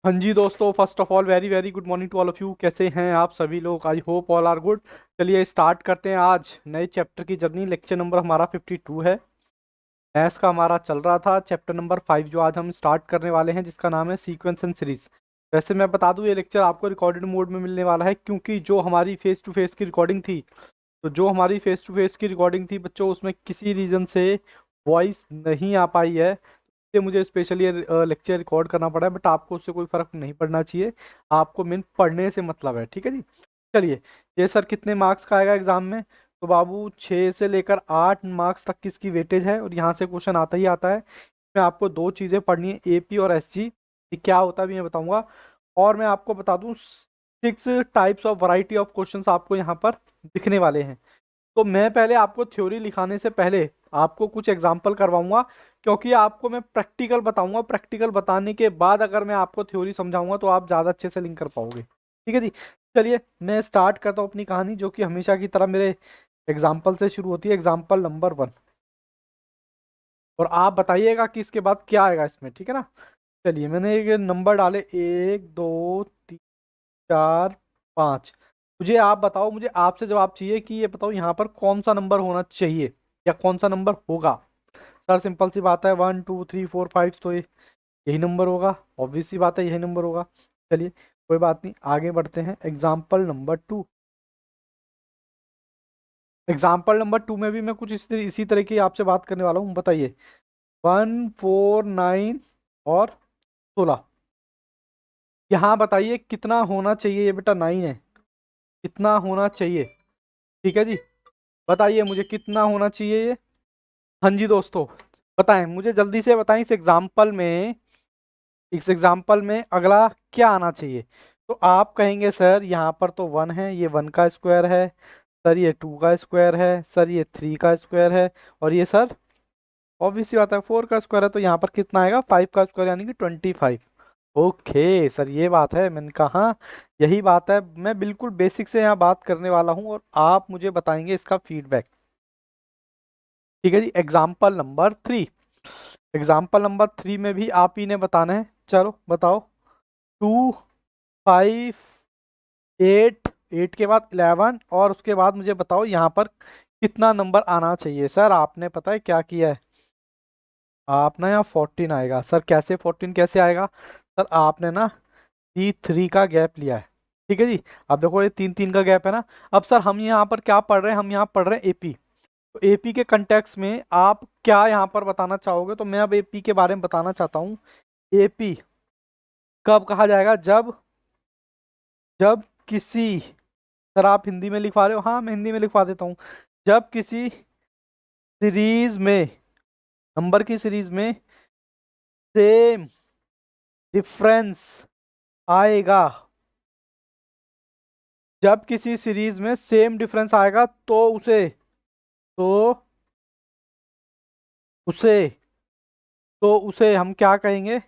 हाँ जी दोस्तों, first of all very very good morning to all of you. कैसे हैं आप सभी लोग? I hope all are good. चलिए स्टार्ट करते हैं आज नए चैप्टर की जर्नी। लेक्चर नंबर हमारा 52 है। मैथ्स का हमारा चल रहा था चैप्टर नंबर 5 जो आज हम स्टार्ट करने वाले हैं, जिसका नाम है सीक्वेंस एंड सीरीज। वैसे मैं बता दूं, ये लेक्चर आपको रिकॉर्डेड मोड में मिलने वाला है, क्योंकि जो हमारी फेस टू फेस की रिकॉर्डिंग थी, तो जो हमारी फेस टू फेस की रिकॉर्डिंग थी बच्चों, उसमें किसी रीज़न से वॉइस नहीं आ पाई है। इसलिए मुझे स्पेशली ये लेक्चर रिकॉर्ड करना पड़ा है, बट आपको उससे कोई फ़र्क नहीं पड़ना चाहिए। आपको मेन पढ़ने से मतलब है, ठीक है जी। चलिए, ये सर कितने मार्क्स का आएगा एग्जाम में? तो बाबू 6 से लेकर 8 मार्क्स तक की इसकी वेटेज है, और यहाँ से क्वेश्चन आता ही आता है। इसमें आपको दो चीज़ें पढ़नी है, एपी और एसजी। ये क्या होता है भी मैं बताऊंगा। और मैं आपको बता दूं, 6 types of variety of questions आपको यहाँ पर दिखने वाले हैं। तो मैं पहले आपको थ्योरी लिखाने से पहले आपको कुछ एग्जाम्पल करवाऊंगा, क्योंकि आपको मैं प्रैक्टिकल बताऊंगा। प्रैक्टिकल बताने के बाद अगर मैं आपको थ्योरी समझाऊंगा तो आप ज़्यादा अच्छे से लिंक कर पाओगे, ठीक है जी। चलिए मैं स्टार्ट करता हूँ अपनी कहानी, जो कि हमेशा की तरह मेरे एग्जाम्पल से शुरू होती है। एग्जाम्पल नंबर 1, और आप बताइएगा कि इसके बाद क्या आएगा इसमें, ठीक है ना। चलिए, मैंने एक नंबर डाले, 1 2 3 4 5। मुझे आप बताओ, मुझे आपसे जवाब चाहिए कि ये बताओ यहाँ पर कौन सा नंबर होना चाहिए या कौन सा नंबर होगा। सर सिंपल सी बात है, 1 2 3 4 5, तो यही नंबर होगा। ऑब्वियस सी बात है, यही नंबर होगा। चलिए कोई बात नहीं, आगे बढ़ते हैं। Example number 2। एग्जाम्पल नंबर 2 में भी मैं कुछ इसी तरह की आपसे बात करने वाला हूँ। बताइए, 1 4 9 और 16। यहाँ बताइए कितना होना चाहिए। ये बेटा 9 है, कितना होना चाहिए? ठीक है जी, बताइए मुझे कितना होना चाहिए ये। हाँ जी दोस्तों, बताएं मुझे, जल्दी से बताएं। इस एग्जाम्पल में अगला क्या आना चाहिए? तो आप कहेंगे सर यहाँ पर तो 1 है, ये 1 का स्क्वायर है। सर ये 2 का स्क्वायर है। सर ये 3 का स्क्वायर है। और ये सर ऑब्वियस सी बात है 4 का स्क्वायर है। तो यहाँ पर कितना आएगा? 5 का स्क्वायर, यानी कि 25। ओके सर, ये बात है। मैंने कहा हाँ, यही बात है। मैं बिल्कुल बेसिक से यहाँ बात करने वाला हूँ, और आप मुझे बताएंगे इसका फीडबैक, ठीक है जी। एग्जाम्पल नंबर 3 में भी आप ही ने बताना है। चलो बताओ। 2 5 8, 8 के बाद 11, और उसके बाद मुझे बताओ यहाँ पर कितना नंबर आना चाहिए। सर आपने पता है क्या किया है? आप ना यहाँ 14 आएगा। सर कैसे 14 कैसे आएगा? सर आपने ना C3 का गैप लिया है, ठीक है जी। अब देखो ये 3 3 का गैप है ना। अब सर हम यहाँ पर क्या पढ़ रहे हैं? हम यहाँ पढ़ रहे हैं एपी। तो एपी के कंटेक्स्ट में आप क्या यहाँ पर बताना चाहोगे? तो मैं अब एपी के बारे में बताना चाहता हूँ। एपी कब कहा जाएगा? जब जब किसी, सर आप हिंदी में लिखवा रहे हो? हाँ मैं हिंदी में लिखवा देता हूँ। जब किसी सीरीज में, नंबर की सीरीज में सेम डिफरेंस आएगा, जब किसी सीरीज में सेम डिफरेंस आएगा तो उसे उसे हम क्या कहेंगे?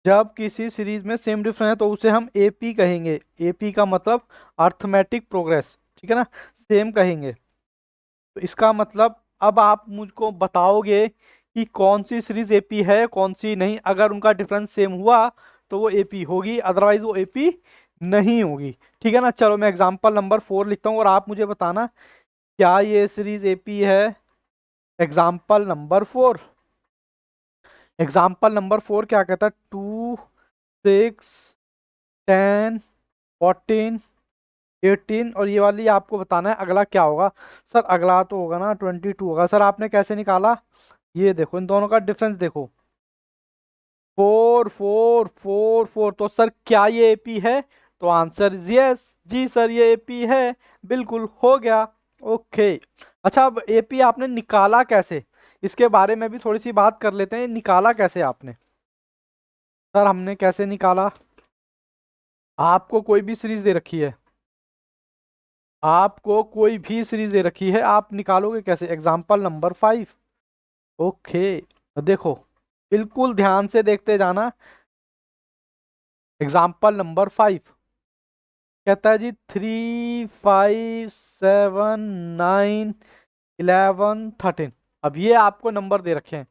जब किसी सीरीज में सेम डिफरेंस है तो उसे हम एपी कहेंगे। एपी का मतलब अर्थमेटिक प्रोग्रेस, ठीक है ना। सेम कहेंगे। तो इसका मतलब अब आप मुझको बताओगे कि कौन सी सीरीज एपी है, कौन सी नहीं। अगर उनका डिफरेंस सेम हुआ तो वो एपी होगी, अदरवाइज वो एपी नहीं होगी, ठीक है ना। चलो मैं एग्जांपल नंबर 4 लिखता हूँ, और आप मुझे बताना क्या ये सीरीज एपी है। Example number 4। एग्जाम्पल नंबर 4 क्या कहता है? 2 6 10 14 18, और ये वाली आपको बताना है अगला क्या होगा। सर अगला तो होगा ना 22 होगा। सर आपने कैसे निकाला? ये देखो, इन दोनों का डिफरेंस देखो, 4 4 4 4। तो सर क्या ये एपी है? तो आंसर इज यस। जी सर ये एपी है, बिल्कुल हो गया। ओके, अच्छा अब एपी आपने निकाला कैसे, इसके बारे में भी थोड़ी सी बात कर लेते हैं। निकाला कैसे आपने? सर हमने कैसे निकाला? आपको कोई भी सीरीज दे रखी है, आपको कोई भी सीरीज दे रखी है, आप निकालोगे कैसे? Example number 5। ओके, तो देखो बिल्कुल ध्यान से देखते जाना। एग्जाम्पल नंबर 5 कहता है जी 3 5 7 9 11 13। अब ये आपको नंबर दे रखे हैं,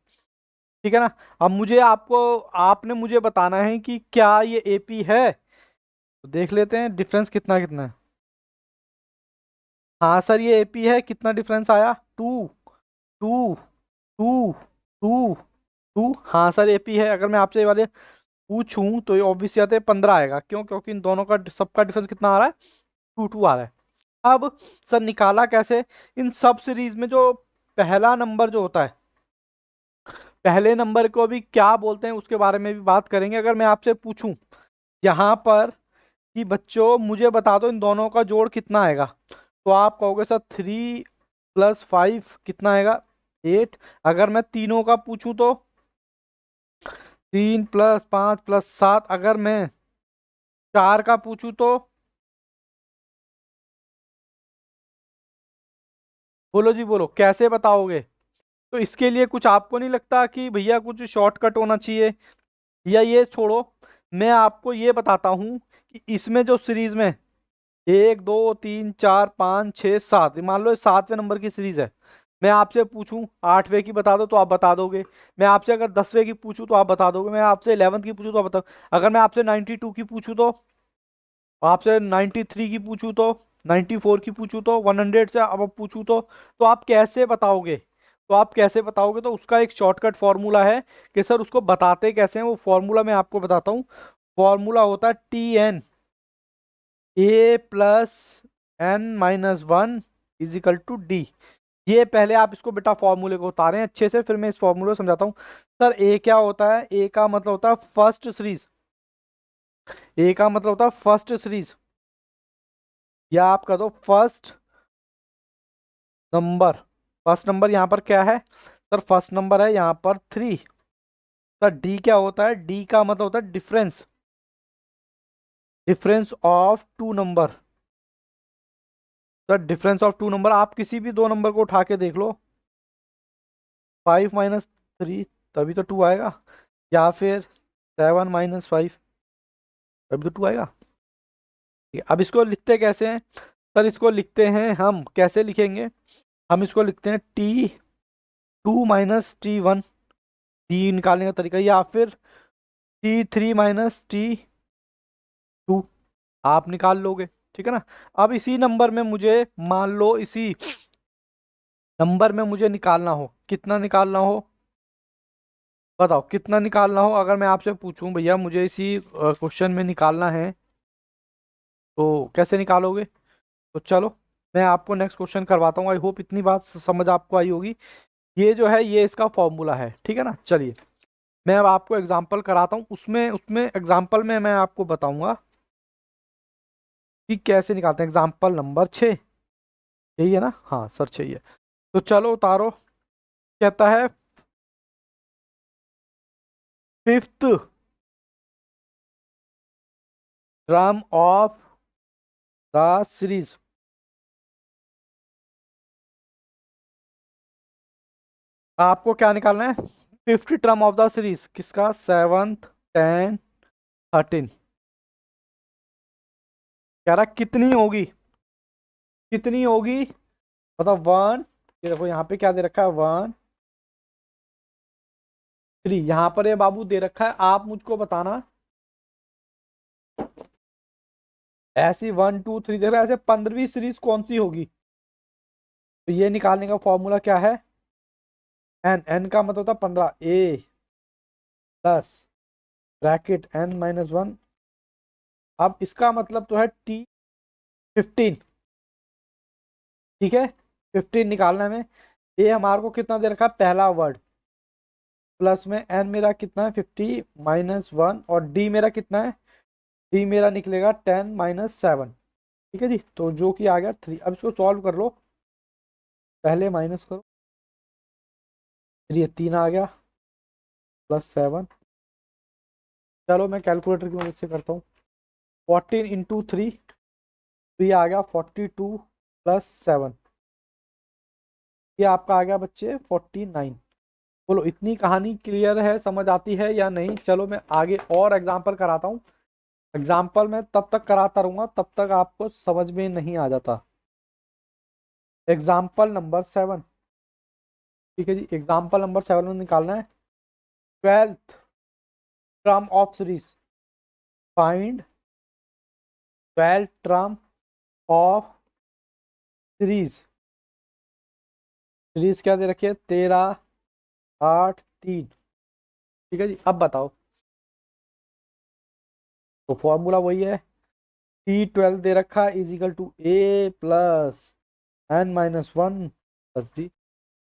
ठीक है ना। अब मुझे आपने मुझे बताना है कि क्या ये एपी है। तो देख लेते हैं डिफरेंस कितना कितना है। हाँ सर ये एपी है, कितना डिफरेंस आया, 2 2 2 2 2। हाँ सर एपी है। अगर मैं आपसे ये वाले पूछूं तो ये ऑब्वियसली आते 15 आएगा, क्यों, क्योंकि इन दोनों का सबका डिफरेंस कितना आ रहा है, 2 2 आ रहा है। अब सर निकाला कैसे, इन सब सीरीज में जो पहला नंबर जो होता है, पहले नंबर को भी क्या बोलते हैं उसके बारे में भी बात करेंगे। अगर मैं आपसे पूछूं यहाँ पर कि बच्चों मुझे बता दो इन दोनों का जोड़ कितना आएगा, तो आप कहोगे सर 3 + 5 कितना आएगा, 8। अगर मैं तीनों का पूछूं तो 3 + 5 + 7। अगर मैं 4 का पूछूं तो बोलो जी बोलो कैसे बताओगे। तो इसके लिए कुछ आपको नहीं लगता कि भैया कुछ शॉर्टकट होना चाहिए, या ये छोड़ो, मैं आपको ये बताता हूँ कि इसमें जो सीरीज में 1 2 3 4 5 6 7, मान लो ये 7वें नंबर की सीरीज है, मैं आपसे पूछूं 8वें की बता दो तो आप बता दोगे। मैं आपसे अगर 10वें की पूछूं तो आप बता दोगे। मैं आपसे 11th की पूछूं तो आप बताओ। अगर मैं आपसे 92 की पूछूं तो, आपसे 93 की पूछूं तो, 94 की पूछूं तो, 100 से अब पूछूं तो आप कैसे बताओगे। तो आप कैसे बताओगे, तो उसका एक शॉर्टकट फॉर्मूला है कि सर उसको बताते कैसे हैं, वो फॉर्मूला मैं आपको बताता हूँ। फॉर्मूला होता है TN A + N - 1 = D। ये पहले आप इसको बेटा फॉर्मूले को उतारें अच्छे से, फिर मैं इस फॉर्मूले को समझाता हूँ। सर ए क्या होता है, ए का मतलब होता है फर्स्ट सीरीज, ए का मतलब होता है फर्स्ट सीरीज, या आप कह दो फर्स्ट नंबर। फर्स्ट नंबर यहाँ पर क्या है, सर फर्स्ट नंबर है यहाँ पर 3। सर डी क्या होता है, डी का मतलब होता है difference, difference of two number. Sir difference of two number, आप किसी भी दो नंबर को उठा के देख लो, 5 - 3 तभी तो 2 आएगा, या फिर 7 - 5 तभी तो 2 आएगा। ठीक है, अब इसको लिखते कैसे हैं, सर इसको लिखते हैं हम, कैसे लिखेंगे, हम इसको लिखते हैं T2 - T1, डी निकालने का तरीका, या फिर T3 - T2 आप निकाल लोगे। ठीक है ना। अब इसी नंबर में मुझे, मान लो इसी नंबर में मुझे निकालना हो, कितना निकालना हो, बताओ कितना निकालना हो। अगर मैं आपसे पूछूं भैया मुझे इसी क्वेश्चन में निकालना है, तो कैसे निकालोगे। तो चलो मैं आपको नेक्स्ट क्वेश्चन करवाता हूँ। आई होप इतनी बात समझ आपको आई होगी। ये जो है ये इसका फॉर्मूला है, ठीक है ना। चलिए मैं अब आपको एग्जांपल कराता हूँ, उसमें उसमें एग्जांपल में मैं आपको बताऊंगा कि कैसे निकालते हैं। एग्जांपल नंबर 6 यही है ना, हाँ सर 6 है। तो चलो उतारो, कहता है fifth term of the series. आपको क्या निकालना है, fifth term of the series किसका, 7th 10 13। कह रहा कितनी होगी, कितनी होगी, मतलब 1, ये देखो यहाँ पे क्या दे रखा है, 1 3, यहाँ पर ये बाबू दे रखा है। आप मुझको बताना ऐसी 1 2 3 दे रहा है, ऐसे 15वीं सीरीज कौन सी होगी। तो ये निकालने का फॉर्मूला क्या है, एन, एन का मतलब होता है 15, A + (n - 1). अब इसका मतलब तो है T15, ठीक है, 15 निकालना है हमें। ये हमारे को कितना दे रखा है, पहला वर्ड, प्लस में एन मेरा कितना है 50 - 1, और डी मेरा कितना है, डी मेरा निकलेगा 10 - 7। ठीक है जी, तो जो कि आ गया 3। अब इसको सॉल्व कर लो, पहले माइनस करो, फिर ये 3 आ गया, +7। चलो मैं कैलकुलेटर की मदद से करता हूँ, 14 × 3, तो ये आ गया 42 + 7, ये आपका आ गया बच्चे 49। बोलो इतनी कहानी क्लियर है, समझ आती है या नहीं। चलो मैं आगे और एग्जांपल कराता हूँ। एग्जाम्पल में तब तक कराता रहूंगा तब तक आपको समझ में नहीं आ जाता। एग्जाम्पल नंबर 7, ठीक है जी, एग्जाम्पल नंबर 7 में निकालना है। 12th term of series, find 12th term of series. Series क्या दे रखी है? 13, 8, 3। ठीक है जी, अब बताओ। तो फॉर्मूला वही है, T12 दे रखा equal to A plus N minus one plus D.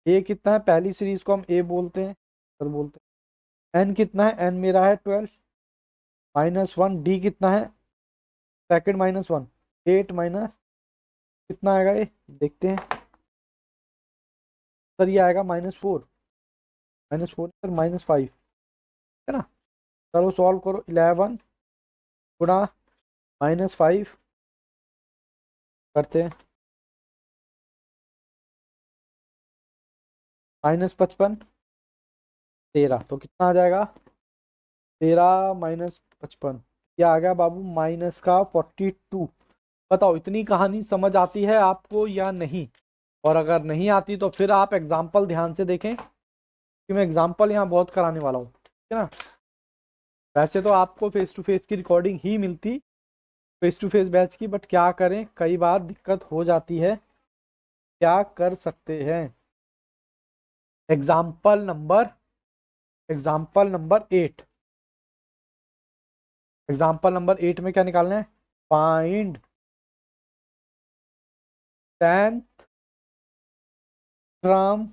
A कितना है? पहली सीरीज को हम ए बोलते हैं, सर बोलते हैं। एन कितना है? एन मेरा है 12 माइनस वन। डी कितना है? सेकंड माइनस वन, 8 माइनस कितना आएगा ये देखते हैं। सर ये आएगा -4, -4 सर -5 है ना। चलो सॉल्व करो। 11 गुणा -5 करते हैं, -55 13, तो कितना आ जाएगा? 13 -55, क्या आ गया बाबू? माइनस का 42। बताओ इतनी कहानी समझ आती है आपको या नहीं? और अगर नहीं आती तो फिर आप एग्जाम्पल ध्यान से देखें, कि मैं एग्जाम्पल यहाँ बहुत कराने वाला हूँ, ठीक है ना। वैसे तो आपको फेस टू फेस की रिकॉर्डिंग ही मिलती, फेस टू फेस बैच की, बट क्या करें, कई बार दिक्कत हो जाती है। क्या कर सकते हैं? Example number 8। एग्जाम्पल नंबर 8 में क्या निकालना है? Find 10th term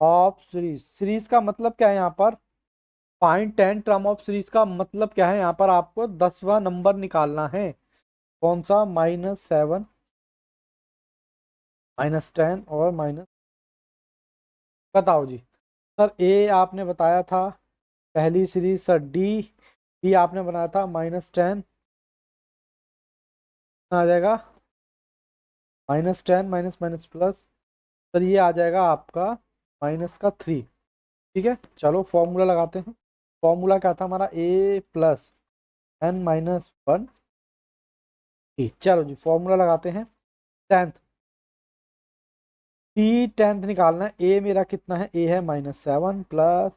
of series. Series का मतलब क्या है यहाँ पर? फाइंड 10 टर्म ऑफ सीरीज का मतलब क्या है? यहाँ पर आपको 10वां नंबर निकालना है। कौन सा? -7, -10 और माइनस। बताओ जी। सर ए आपने बताया था पहली सीरीज। सर डी, डी आपने बनाया था -10, आ जाएगा -10 माइनस माइनस प्लस। सर ये आ जाएगा आपका -3। ठीक है, चलो फॉर्मूला लगाते हैं। फॉर्मूला क्या था हमारा? ए प्लस एन माइनस वन। चलो जी फॉर्मूला लगाते हैं। 10th, टी 10th निकालना है। ए मेरा कितना है? ए है -7 प्लस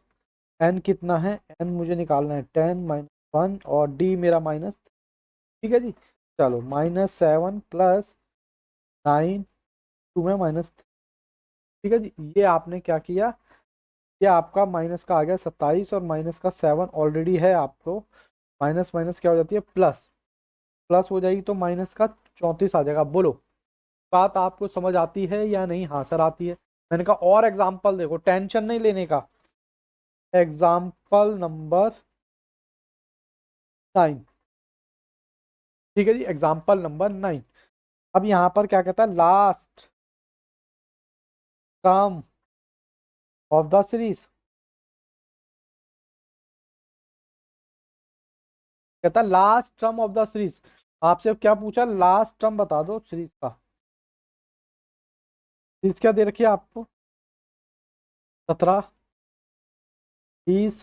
एन कितना है? एन मुझे निकालना है 10 -1 और डी मेरा माइनस। ठीक है जी, चलो -7 प्लस 9, 2 में माइनस। ठीक है जी, ये आपने क्या किया? ये आपका माइनस का आ गया 27 और माइनस का 7 ऑलरेडी है आपको। माइनस माइनस क्या हो जाती है? प्लस। प्लस हो जाएगी तो माइनस का 34 आ जाएगा। बोलो बात आपको समझ आती है या नहीं? हाँ सर आती है। मैंने कहा और एग्जाम्पल देखो, टेंशन नहीं लेने का। Example number 9। ठीक है जी, एग्जाम्पल नंबर 9। अब यहाँ पर क्या कहता है? Last term of the series. कहता है last term of the series. आपसे क्या पूछा? लास्ट टर्म बता दो सीरीज का। सीरीज क्या दे रखी है आपको? 17, 20,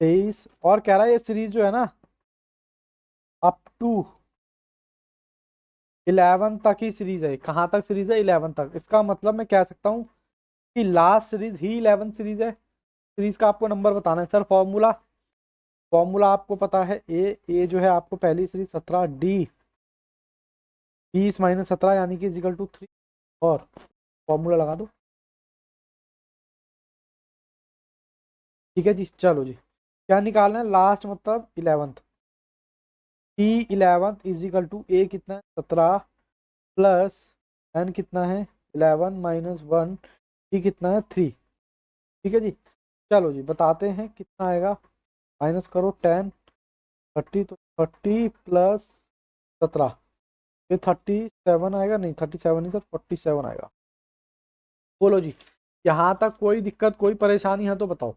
23, और कह रहा है ये सीरीज जो है ना अप टू 11 तक ही सीरीज है। कहाँ तक सीरीज है? 11 तक। इसका मतलब मैं कह सकता हूँ कि लास्ट सीरीज ही 11 सीरीज है। सीरीज का आपको नंबर बताना है। सर फॉर्मूला, फॉर्मूला आपको पता है। ए जो है आपको पहली सीरीज 17, डी 20 माइनस 17 यानी कि इजिकल टू 3, और फॉर्मूला लगा दो। ठीक है जी, चलो जी क्या निकालना है? लास्ट मतलब 11th। T 11th is equal to ए कितना है? 17 प्लस एन कितना है? 11 माइनस वन। टी कितना है? 3। ठीक है जी, चलो जी बताते हैं कितना आएगा। माइनस करो 10, 30, तो 30 प्लस 17, ये 37 आएगा। नहीं 37 नहीं सर, 47 आएगा। बोलो जी, यहाँ तक कोई दिक्कत कोई परेशानी है तो बताओ।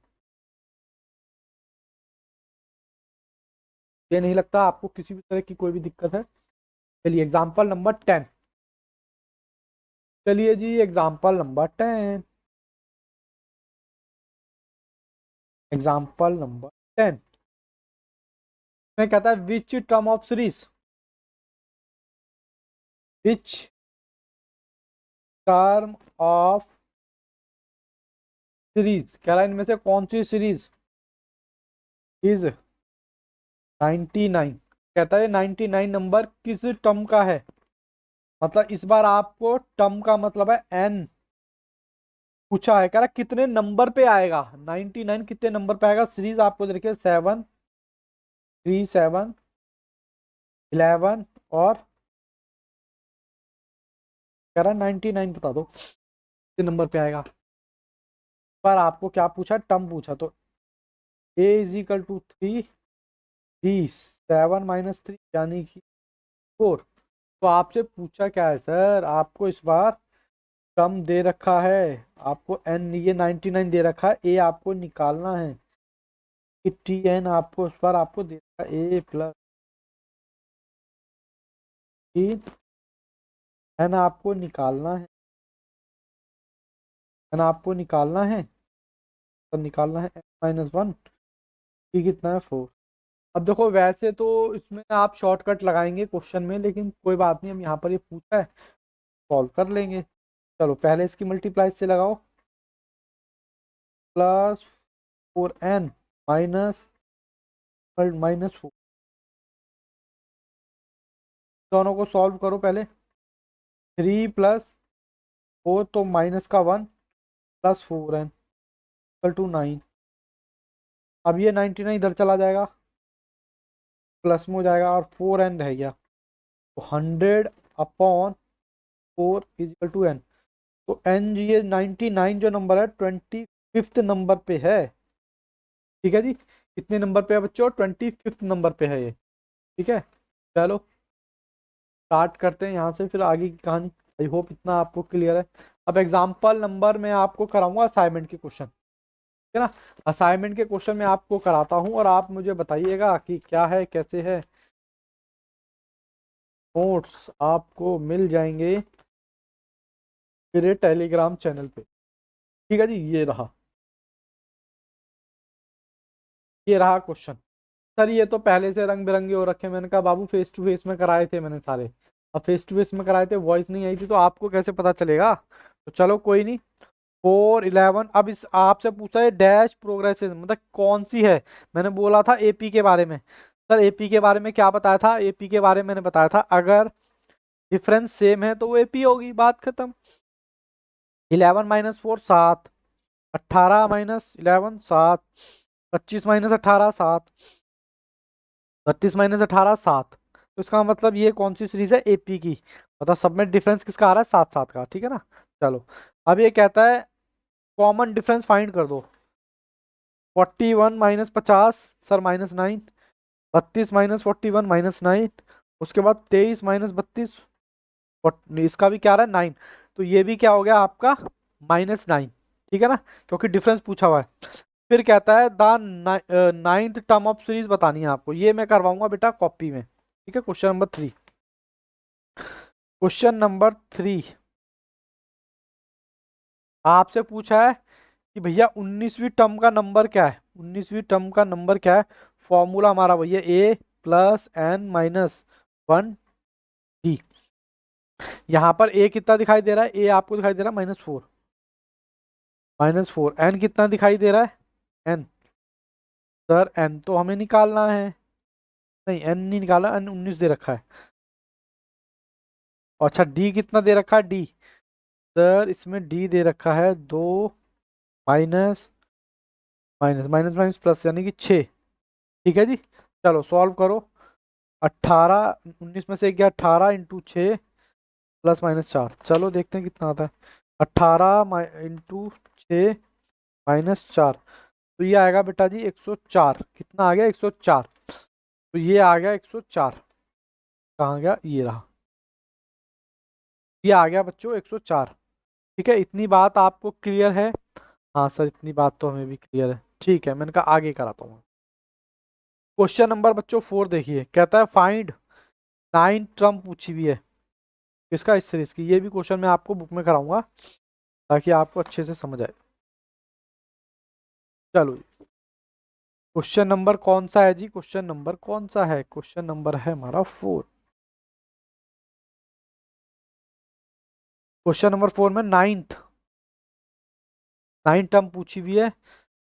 ये नहीं लगता आपको किसी भी तरह की कोई भी दिक्कत है? चलिए एग्जाम्पल नंबर 10। चलिए जी एग्जाम्पल नंबर 10। एग्जाम्पल नंबर 10 में कहता है which term of series, which term of series, कह रहा है इनमें से कौन सी सीरीज इज 99। कहता है 99 नंबर किस टर्म का है। मतलब इस बार आपको टर्म का मतलब है एन पूछा है। कह रहा कितने नंबर पे आएगा, 99 कितने नंबर पे आएगा। सीरीज आपको देखिए 7, 3, 7, 11 और कह रहा 99 बता दो कितने नंबर पे आएगा। पर आपको क्या पूछा, टर्म पूछा, तो a is equal to 3, b 7 - 3 यानी कि 4। तो आपसे पूछा क्या है सर, आपको इस बार टर्म दे रखा है, आपको n ये 99 दे रखा है, a आपको निकालना है कि टी एन आपको इस बार आपको दे रखा है a प्लस एन आपको निकालना है, एन आपको निकालना है, तो निकालना है n-1, की कितना है 4। अब देखो वैसे तो इसमें आप शॉर्टकट लगाएंगे क्वेश्चन में, लेकिन कोई बात नहीं, हम यहाँ पर ये पूछा है सॉल्व कर लेंगे। चलो पहले इसकी मल्टीप्लाई से लगाओ, +4n माइनस -4, दोनों को सॉल्व करो पहले। 3 + 4 तो माइनस का 1 +4n = 9। अब ये 99 इधर चला जाएगा, प्लस में हो जाएगा और 4n रह गया, तो 100/4 = n। तो n जी ये 99 जो नंबर है 25th नंबर पे है। ठीक है जी, कितने नंबर पे है बच्चों, 25th नंबर पे है ये। ठीक है, चलो स्टार्ट करते हैं यहाँ से, फिर आगे की कहानी। आई होप इतना आपको क्लियर है। अब एग्जाम्पल नंबर मैं आपको कराऊंगा असाइनमेंट के क्वेश्चन, ठीक है ना। असाइनमेंट के क्वेश्चन मैं आपको कराता हूँ और आप मुझे बताइएगा कि क्या है कैसे है। नोट्स आपको मिल जाएंगे मेरे टेलीग्राम चैनल पे। ठीक है जी, ये रहा क्वेश्चन। सर ये तो पहले से रंग बिरंगे हो रखे हैं। मैंने कहा बाबू फेस टू फेस में कराए थे मैंने सारे, अब फेस टू फेस में कराए थे, वॉइस नहीं आई थी, तो आपको कैसे पता चलेगा। तो चलो कोई नहीं। 4, 11। अब इस आपसे पूछा है डैश प्रोग्रेसिव मतलब कौन सी है। मैंने बोला था एपी के बारे में। सर एपी के बारे में क्या बताया था, एपी के बारे में मैंने बताया था अगर डिफरेंस सेम है तो वो एपी होगी, बात खत्म। 11 - 4 7, 18 - 11 7, 25 - 18 7, 32 - 18 7। तो इसका मतलब ये कौन सी सीरीज है, एपी की। मतलब सब में डिफरेंस किसका आ रहा है, 7 7 का, ठीक है ना। चलो अब ये कहता है कॉमन डिफरेंस फाइंड कर दो। 41 - 50 सर -9, 32 - 41 -9, उसके बाद 23 - 32, इसका भी क्या रहा है 9। तो ये भी क्या हो गया आपका -9, ठीक है ना, क्योंकि डिफरेंस पूछा हुआ है। फिर कहता है the 9th term of series बतानी है आपको, ये मैं करवाऊंगा बेटा कॉपी में। ठीक है, क्वेश्चन नंबर 3। क्वेश्चन नंबर 3 आपसे पूछा है कि भैया 19वीं टर्म का नंबर क्या है, 19वीं टर्म का नंबर क्या है। फॉर्मूला हमारा वही है a + n - 1 d। यहाँ पर a कितना दिखाई दे रहा है, a आपको दिखाई दे रहा है -4, -4। n कितना दिखाई दे रहा है, n। सर n तो हमें निकालना है, नहीं n नहीं निकाला, n 19 दे रखा है। अच्छा d कितना दे रखा है, d सर इसमें d दे रखा है 2, minus minus minus minus plus यानी कि 6। ठीक है जी, चलो सॉल्व करो। 18, 19 में से एक गया 18 × 6 +-4। चलो देखते हैं कितना आता है। 18 × 6 -4, तो ये आएगा बेटा जी 104। कितना आ गया, 104। तो ये आ गया 104। कहाँ गया, ये रहा, ये आ गया बच्चों 104। ठीक है, इतनी बात आपको क्लियर है। हाँ सर इतनी बात तो हमें भी क्लियर है। ठीक है, मैंने कहा आगे कराता हूँ। क्वेश्चन नंबर बच्चों 4 देखिए, कहता है फाइंड 9 टर्म पूछी हुई है किसका, इस सीरीज की। ये भी क्वेश्चन मैं आपको बुक में कराऊंगा ताकि आपको अच्छे से समझ आए। चलो क्वेश्चन नंबर कौन सा है जी, क्वेश्चन नंबर कौन सा है, क्वेश्चन नंबर है हमारा 4। क्वेश्चन नंबर 4 में 9 टर्म पूछी हुई है,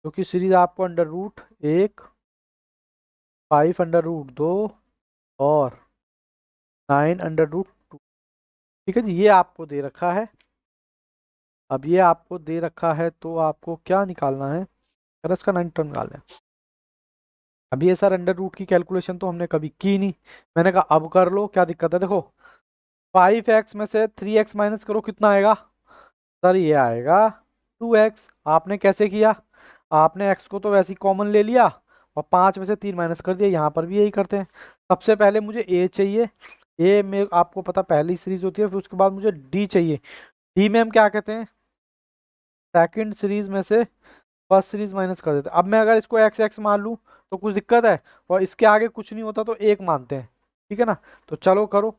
जो कि सीरीज आपको √1 5√2 और 9√2। ठीक है जी, ये आपको दे रखा है। अब ये आपको दे रखा है तो आपको क्या निकालना है, अगर इसका 9 टर्म निकालना है। अब ये सर अंडर रूट की कैलकुलेशन तो हमने कभी की नहीं, मैंने कहा अब कर लो, क्या दिक्कत है। देखो 5x में से 3x माइनस करो, कितना आएगा सर, ये आएगा 2x। आपने कैसे किया, आपने x को तो वैसे ही कॉमन ले लिया और 5 में से 3 माइनस कर दिया। यहाँ पर भी यही करते हैं। सबसे पहले मुझे a चाहिए, a में आपको पता पहली सीरीज होती है, फिर उसके बाद मुझे d चाहिए। d में हम क्या कहते हैं, सेकंड सीरीज में से फर्स्ट सीरीज माइनस कर देते हैं। अब मैं अगर इसको एक्स एक्स मान लूँ तो कुछ दिक्कत है, और इसके आगे कुछ नहीं होता तो एक मानते हैं, ठीक है ना। तो चलो करो,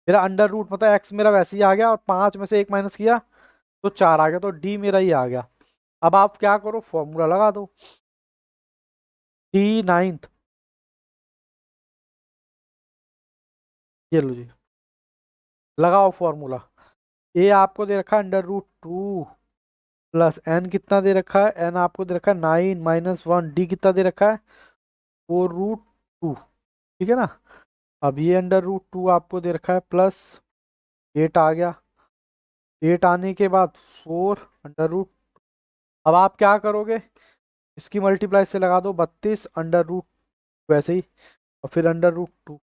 मेरा अंडर रूट मतलब एक्स मेरा वैसे ही आ गया और 5 में से 1 माइनस किया तो 4 आ गया, तो डी मेरा ही आ गया। अब आप क्या करो, फॉर्मूला लगा दो, डी नाइन्थ, ये लो जी, लगाओ फॉर्मूला। ए आपको दे रखा है अंडर रूट 2 प्लस एन कितना दे रखा है, एन आपको दे रखा है 9 - 1, डी कितना दे रखा है 4√2, ठीक है ना। अब ये अंडर रूट 2 आपको दे रखा है प्लस 8 आ गया, 8 आने के बाद 4 अंडर रूट। अब आप क्या करोगे, इसकी मल्टीप्लाई से लगा दो 32 अंडर रूट वैसे ही, और फिर अंडर रूट 2।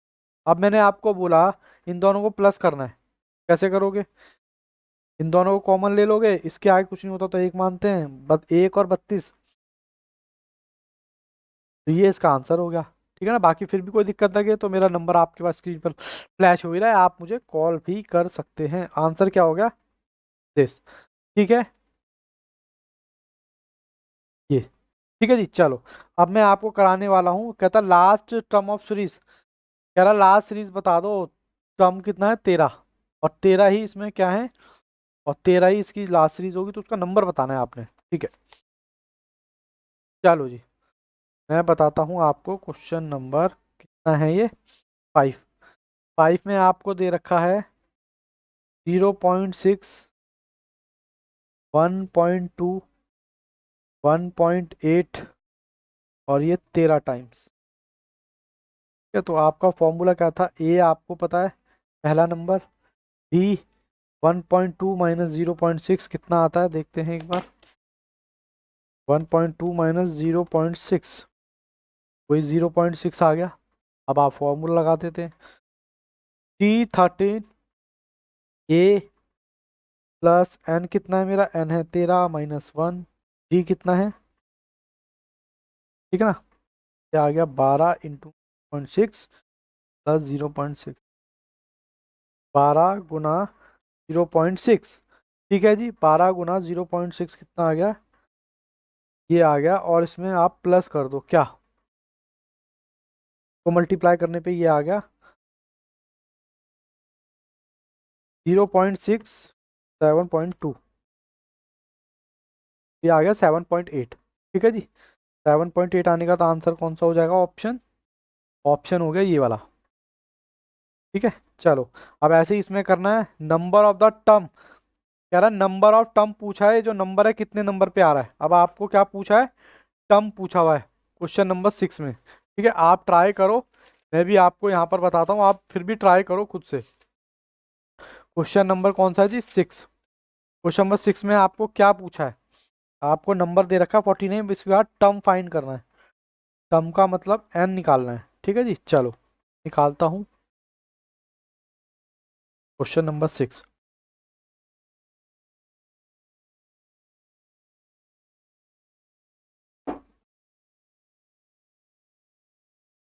अब मैंने आपको बोला इन दोनों को प्लस करना है, कैसे करोगे, इन दोनों को कॉमन ले लोगे, इसके आगे कुछ नहीं होता तो एक मानते हैं, बस 1 और 32, तो ये इसका आंसर हो गया। ठीक है ना, बाकी फिर भी कोई दिक्कत लगे तो मेरा नंबर आपके पास स्क्रीन पर फ्लैश हो ही रहा है, आप मुझे कॉल भी कर सकते हैं। आंसर क्या हो गया, दिस, ठीक है ये, ठीक है जी। चलो अब मैं आपको कराने वाला हूँ, कहता लास्ट टर्म ऑफ सीरीज, कह रहा लास्ट सीरीज बता दो, टर्म कितना है 13, और 13 ही इसमें क्या है, और 13 ही इसकी लास्ट सीरीज होगी, तो उसका नंबर बताना है आपने, ठीक है। चलो जी, मैं बताता हूँ आपको, क्वेश्चन नंबर कितना है ये, 5। 5 में आपको दे रखा है 0.6, 1.2, 1.8 और ये 13 टाइम्स। ठीक है, तो आपका फॉर्मूला क्या था, ए आपको पता है पहला नंबर, डी 1.2 - 0.6 कितना आता है, देखते हैं एक बार, 1.2 - 0.6, वही 0.6 आ गया। अब आप फॉर्मूला लगा देते हैं, T13 ए प्लस एन कितना है, मेरा एन है 13 - 1, डी कितना है, ठीक है ना, ये आ गया 12 × 0.6 प्लस 0.6, 12 × 0.6, ठीक है जी। 12 × 0.6 कितना आ गया, ये आ गया, और इसमें आप प्लस कर दो क्या, को मल्टीप्लाई करने पे ये आ गया 0.6, 7.2, ये आ गया 7.8, ठीक है जी। 7.8 आने का तो आंसर कौन सा हो जाएगा, ऑप्शन, ऑप्शन हो गया ये वाला, ठीक है। चलो अब ऐसे ही इसमें करना है, नंबर ऑफ द टर्म, कह रहा है नंबर ऑफ टर्म पूछा है, जो नंबर है कितने नंबर पे आ रहा है। अब आपको क्या पूछा है, टर्म पूछा हुआ है क्वेश्चन नंबर 6 में, ठीक है। आप ट्राई करो, मैं भी आपको यहाँ पर बताता हूँ, आप फिर भी ट्राई करो खुद से। क्वेश्चन नंबर कौन सा है जी, 6। क्वेश्चन नंबर 6 में आपको क्या पूछा है, आपको नंबर दे रखा है 49, इसके बाद टर्म फाइंड करना है, टर्म का मतलब एन निकालना है, ठीक है जी। चलो निकालता हूँ क्वेश्चन नंबर 6।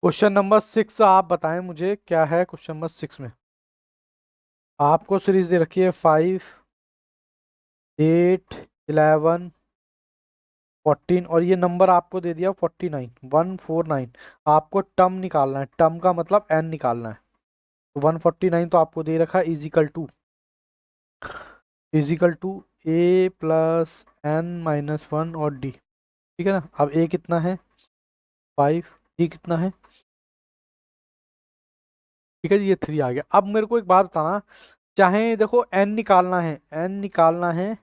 क्वेश्चन नंबर 6 आप बताएं मुझे क्या है, क्वेश्चन नंबर 6 में आपको सीरीज दे रखी है 5, 8, 11, 14, और ये नंबर आपको दे दिया 49, 149। आपको टर्म निकालना है, टर्म का मतलब एन निकालना है, तो 149 तो आपको दे रखा है, equal to A plus n - 1 और डी, ठीक है ना। अब ए कितना है 5, डी कितना है, ठीक है जी, ये 3 आ गया। अब मेरे को एक बात बताना, चाहे देखो एन निकालना है, एन निकालना है,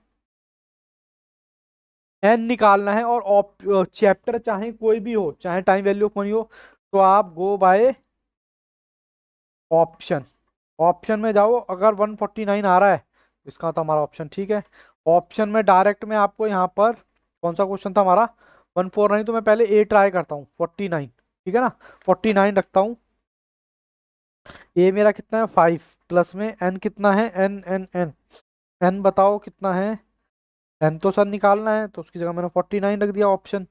एन निकालना है, और चैप्टर चाहे कोई भी हो, चाहे टाइम वैल्यू ऑफ मनी हो, तो आप गो बाय ऑप्शन। ऑप्शन में जाओ, अगर 149 आ रहा है तो इसका तो हमारा ऑप्शन ठीक है। ऑप्शन में डायरेक्ट में आपको यहाँ पर कौन सा क्वेश्चन था हमारा, 149, तो मैं पहले ए ट्राई करता हूँ, 49, ठीक है ना, 49 रखता हूँ। ए मेरा कितना है 5, प्लस में एन कितना है, एन एन एन एन बताओ कितना है। एन तो सर निकालना है, तो उसकी जगह मैंने 49 रख दिया ऑप्शन।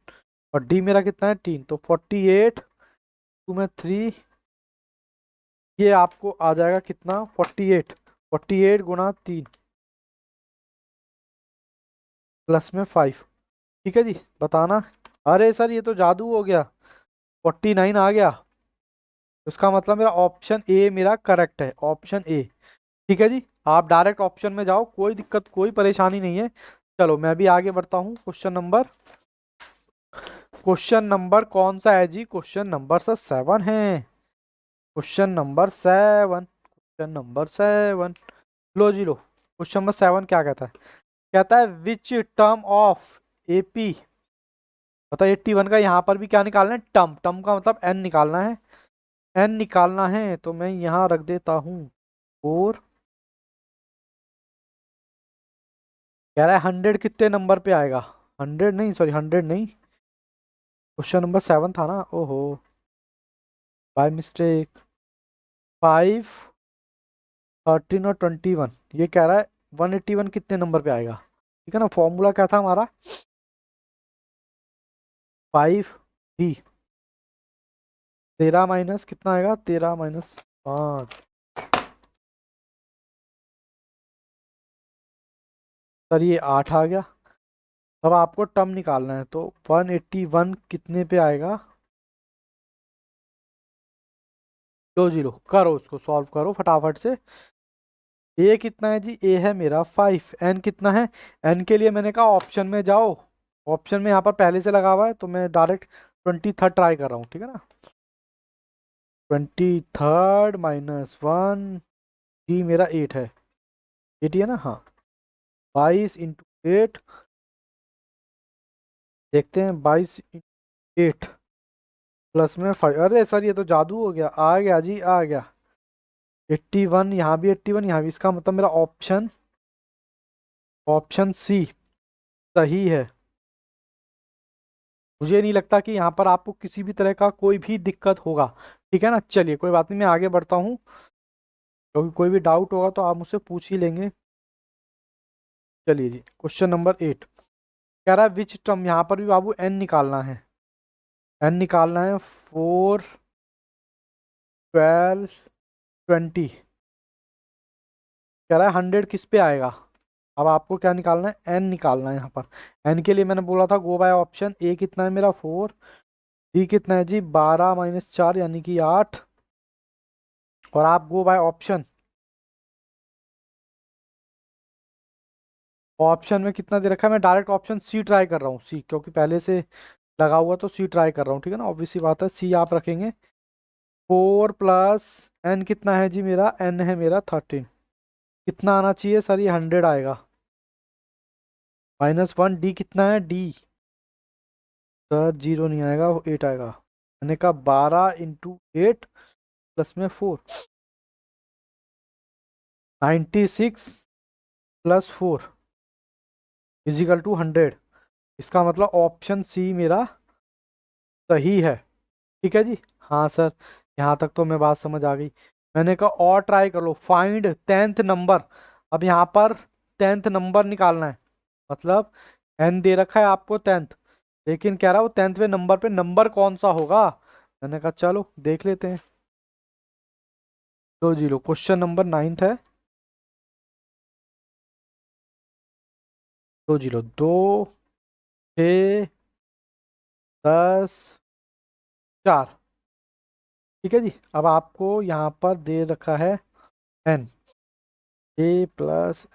और डी मेरा कितना है 3, तो 48, टू में 3, ये आपको आ जाएगा कितना 48, 48 गुना 3 प्लस में 5, ठीक है जी, बताना। अरे सर ये तो जादू हो गया, 49 आ गया। उसका मतलब मेरा ऑप्शन ए मेरा करेक्ट है, ऑप्शन ए। ठीक है जी, आप डायरेक्ट ऑप्शन में जाओ, कोई दिक्कत कोई परेशानी नहीं है। चलो मैं भी आगे बढ़ता हूँ। क्वेश्चन नंबर कौन सा है जी, क्वेश्चन नंबर सर 7 है। Question number 7। लो जी लो, क्वेश्चन नंबर 7 क्या कहता है, कहता है विच टर्म ऑफ एपी, मतलब 81 का यहाँ पर भी क्या निकालना है, टर्म। टर्म का मतलब एन निकालना है, एन निकालना है, तो मैं यहाँ रख देता हूँ 4। कह रहा है 100 कितने नंबर पे आएगा, 100 नहीं, सॉरी 100 नहीं, क्वेश्चन नंबर 7 था ना, ओहो बाय मिस्टेक। 5, 13 और 21, ये कह रहा है 181 कितने नंबर पे आएगा। ठीक है ना, फॉर्मूला क्या था हमारा, 5 डी, 13 माइनस कितना आएगा, 13 - 5। सर ये 8 आ गया। अब आपको टर्म निकालना है, तो 181 कितने पे आएगा। लो जी लो, करो उसको सॉल्व करो फटाफट से। ए कितना है जी, ए है मेरा 5, एन कितना है, एन के लिए मैंने कहा ऑप्शन में जाओ। ऑप्शन में यहाँ पर पहले से लगा हुआ है, तो मैं डायरेक्ट 23rd ट्राई कर रहा हूँ, ठीक है ना। 23rd -1, डी मेरा 8 है, 8 ही है ना, हाँ। 22 × 8, देखते हैं, 22 × 8 प्लस में 5। अरे सर ये तो जादू हो गया, आ गया जी आ गया। 81, यहाँ भी 81, यहाँ भी, इसका मतलब मेरा ऑप्शन ऑप्शन सी सही है। मुझे नहीं लगता कि यहाँ पर आपको किसी भी तरह का कोई भी दिक्कत होगा। ठीक है ना, चलिए कोई बात नहीं, मैं आगे बढ़ता हूँ, क्योंकि कोई भी डाउट होगा तो आप मुझसे पूछ ही लेंगे। चलिए जी, क्वेश्चन नंबर 8 कह रहा है विच टर्म, यहाँ पर भी बाबू एन निकालना है, एन निकालना है, 4, 12, 20, कह रहा है 100 किस पे आएगा। अब आपको क्या निकालना है, एन निकालना है यहाँ पर। एन के लिए मैंने बोला था गो बाय ऑप्शन। ए कितना है मेरा 4, डी कितना है जी 12 - 4 यानी कि 8, और आप गो बाय ऑप्शन। ऑप्शन में कितना दे रखा है, मैं डायरेक्ट ऑप्शन सी ट्राई कर रहा हूँ, सी, क्योंकि पहले से लगा हुआ, तो सी ट्राई कर रहा हूँ, ठीक है ना, ऑब्वियस सी बात है, सी आप रखेंगे। 4 प्लस एन कितना है जी मेरा, एन है मेरा 13, कितना आना चाहिए सर, ये 100 आएगा। -1, डी कितना है, डी सर 0 नहीं आएगा, वो 8 आएगा। मैंने कहा 12 × 8 प्लस में 4, 96 प्लस 4 इजिकल टू 100। इसका मतलब ऑप्शन सी मेरा सही है। ठीक है जी, हाँ सर, यहाँ तक तो मैं बात समझ आ गई। मैंने कहा और ट्राई कर लो, फाइंड 10th नंबर। अब यहाँ पर 10th नंबर निकालना है, मतलब एन दे रखा है आपको 10th, लेकिन कह रहा है वो 10वें नंबर पे नंबर कौन सा होगा। मैंने कहा चलो देख लेते हैं। तो जी लो, क्वेश्चन नंबर 9th है। तो जी लो, 2, 6, 10, 4, ठीक है जी। अब आपको यहाँ पर दे रखा है एन, ए प्लस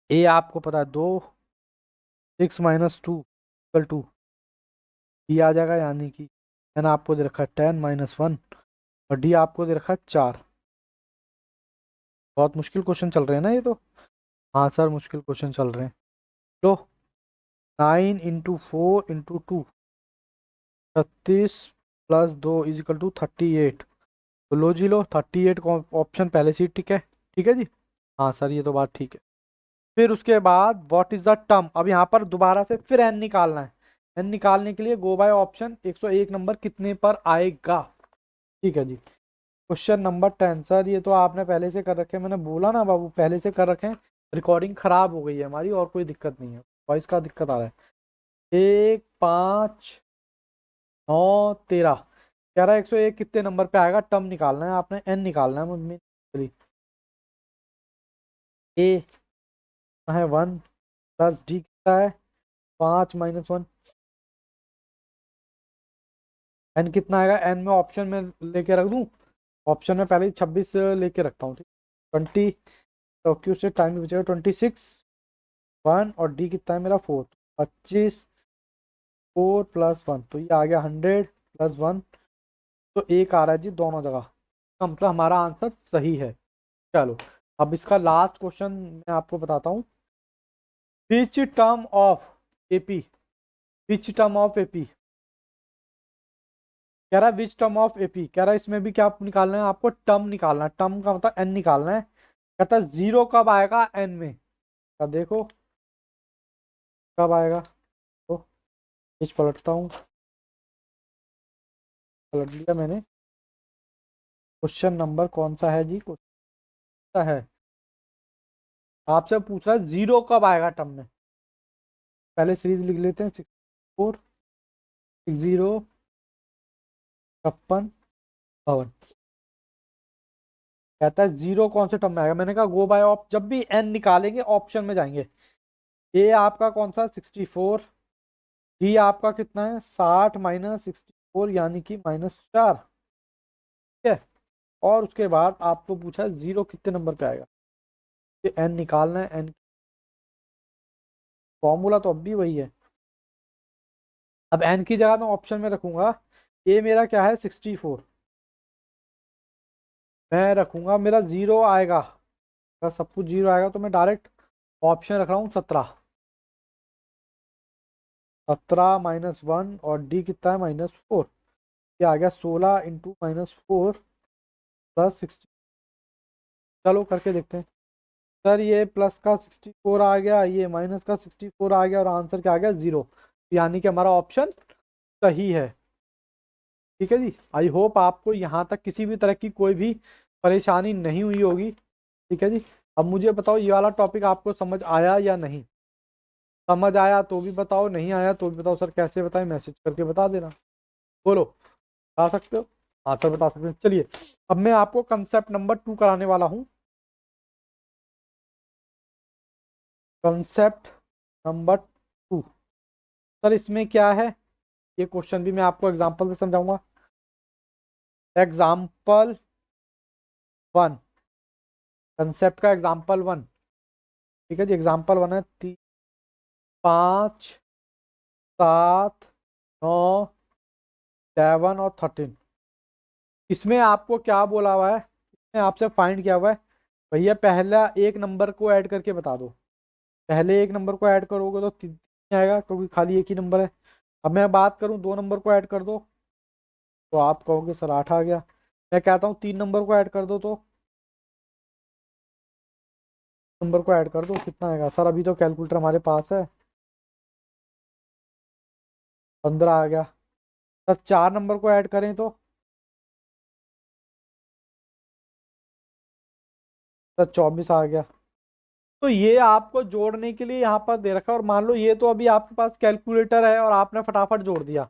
ए आपको पता है 2, 6 - 2 = 2, डी आ जाएगा, यानी कि एन आपको दे रखा है 10 - 1, और डी आपको दे रखा है 4। बहुत मुश्किल क्वेश्चन चल रहे हैं ना ये तो। हाँ सर मुश्किल क्वेश्चन चल रहे हैं। लो, 9 × 4 × 2, 36 प्लस 2 इज इक्वल टू 38। तो लो जी लो, 38 का ऑप्शन पहले से ही ठीक है। ठीक है जी। हाँ सर, ये तो बात ठीक है। फिर उसके बाद व्हाट इज द टर्म, अब यहाँ पर दोबारा से फिर एन निकालना है। एन निकालने के लिए गो बाय ऑप्शन, 101 नंबर कितने पर आएगा। ठीक है जी। क्वेश्चन नंबर 10 सर, ये तो आपने पहले से कर रखे हैं, मैंने बोला ना बाबू पहले से कर रखे हैं। रिकॉर्डिंग खराब हो गई है हमारी, और कोई दिक्कत नहीं है, वॉइस का दिक्कत आ रहा है। 1 5 9 13 कह रहा है 101 कितने नंबर पे आएगा, टर्म निकालना है आपने, एन निकालना है मम्मी। ए है 1 प्लस डी कितना है 5 - 1। एन कितना आएगा, एन में ऑप्शन में लेके रख दूं, ऑप्शन में पहले ही 26 लेके रखता हूँ, ठीक। 20, तो क्यू से टाइम बचेगा 26 1, और डी कितना है मेरा 4, 25 4 प्लस 1, तो ये आ गया 100 प्लस 1। तो एक आ रहा है जी दोनों जगह, इसका मतलब हमारा आंसर सही है। चलो, अब इसका लास्ट क्वेश्चन मैं आपको बताता हूँ। Which term of AP, which term of AP कह रहा है, विच टर्म ऑफ एपी कह रहा है, इसमें भी क्या निकालना है आपको, टर्म निकालना है, टर्म का मतलब एन निकालना है। कहता है जीरो कब आएगा एन में, तो देखो कब आएगा। तो पेज पलटता हूँ, पलट लिया मैंने। क्वेश्चन नंबर कौन सा है जी, कौन सा है, आपसे पूछ रहा है जीरो कब आएगा टर्म में। पहले सीरीज लिख लेते हैं, 64 60 56 52। कहता है जीरो कौन से टर्म में आएगा, मैंने कहा गो बाय ऑप, जब भी एन निकालेंगे ऑप्शन में जाएंगे। ए आपका कौन सा 64, डी आपका कितना है 60 - 64 यानी कि -4। ठीक है। और उसके बाद आपको पूछा जीरो कितने नंबर पे आएगा, ये एन निकालना है। एन फॉर्मूला तो अब भी वही है। अब एन की जगह मैं ऑप्शन में रखूंगा, ए मेरा क्या है 64, मैं रखूंगा मेरा जीरो आएगा, अगर सब कुछ जीरो आएगा तो मैं डायरेक्ट ऑप्शन रख रहा हूँ 17, 17 - 1, और डी कितना है -4, ये आ गया 16 इंटू -4 प्लस 60। चलो करके देखते हैं। सर ये प्लस का 64 आ गया, ये माइनस का 64 आ गया, और आंसर क्या आ गया जीरो, यानी कि हमारा ऑप्शन सही है। ठीक है जी। आई होप आपको यहाँ तक किसी भी तरह की कोई भी परेशानी नहीं हुई होगी। ठीक है जी। अब मुझे बताओ, ये वाला टॉपिक आपको समझ आया या नहीं। समझ आया तो भी बताओ, नहीं आया तो भी बताओ, सर कैसे बताएं, मैसेज करके बता देना। बोलो, बता सकते हो। हाँ सर बता सकते हैं। चलिए, अब मैं आपको कंसेप्ट नंबर 2 कराने वाला हूँ। कंसेप्ट नंबर 2, सर इसमें क्या है, ये क्वेश्चन भी मैं आपको एग्जांपल से समझाऊंगा। एग्जाम्पल 1, कंसेप्ट का एग्जाम्पल 1। ठीक है जी। एग्जाम्पल 1 है 5 7 9 7 और 13। इसमें आपको क्या बोला हुआ है, इसमें आपसे फाइंड किया हुआ है, भैया पहला एक नंबर को ऐड करके बता दो। पहले एक नंबर को ऐड करोगे तो 3 आएगा, क्योंकि खाली एक ही नंबर है। अब मैं बात करूं 2 नंबर को ऐड कर दो, तो आप कहोगे सर 8 आ गया। मैं कहता हूँ 3 नंबर को ऐड कर दो, तो नंबर को ऐड कर दो, कितना आएगा सर, अभी तो कैलकुलेटर हमारे पास है, 15 आ गया। सर 4 नंबर को ऐड करें तो सर 24 आ गया। तो ये आपको जोड़ने के लिए यहाँ पर दे रखा है, और मान लो ये तो अभी आपके पास कैलकुलेटर है और आपने फटाफट जोड़ दिया।